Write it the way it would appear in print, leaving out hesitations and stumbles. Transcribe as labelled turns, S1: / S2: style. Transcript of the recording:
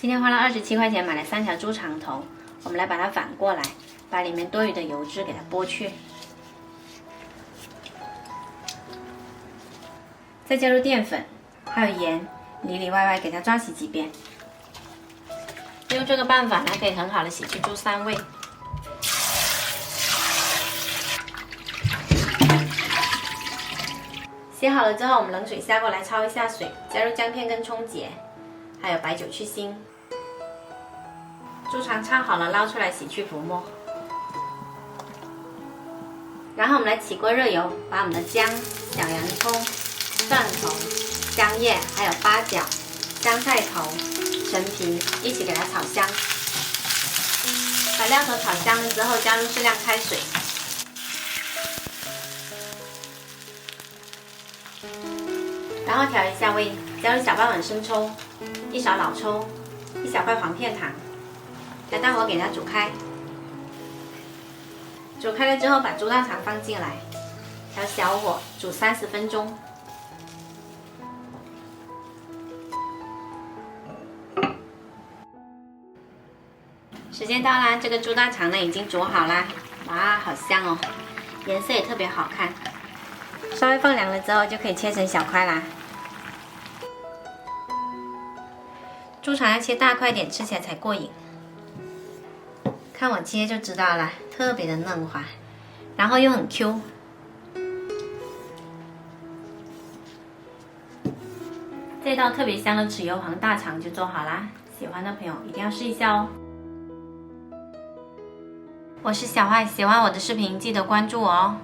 S1: 今天花了27块钱买了3条猪肠头，我们来把它反过来，把里面多余的油脂给它剥去，再加入淀粉，还有盐，里里外外给它抓洗几遍。用这个办法呢，可以很好的洗去猪膻味。洗好了之后，我们冷水下过来焯一下水，加入姜片跟葱节，还有白酒去腥。猪肠焯好了，捞出来洗去浮沫。然后我们来起锅热油，把我们的姜、小洋葱、蒜头、香叶还有八角、香菜头、陈皮一起给它炒香。把料头炒香了之后，加入适量开水。然后调一下味，加入小半碗生抽，一勺老抽，一小块黄片糖，来大火给它煮开。煮开了之后，把猪大肠放进来，调小火煮30分钟。时间到啦，这个猪大肠呢已经煮好啦，哇，好香哦，颜色也特别好看。稍微放凉了之后，就可以切成小块啦。猪肠要切大块点，吃起来才过瘾。看我切就知道了，特别的嫩滑，然后又很 Q。这道特别香的豉油黄大肠就做好啦，喜欢的朋友一定要试一下哦。我是小坏，喜欢我的视频记得关注我哦。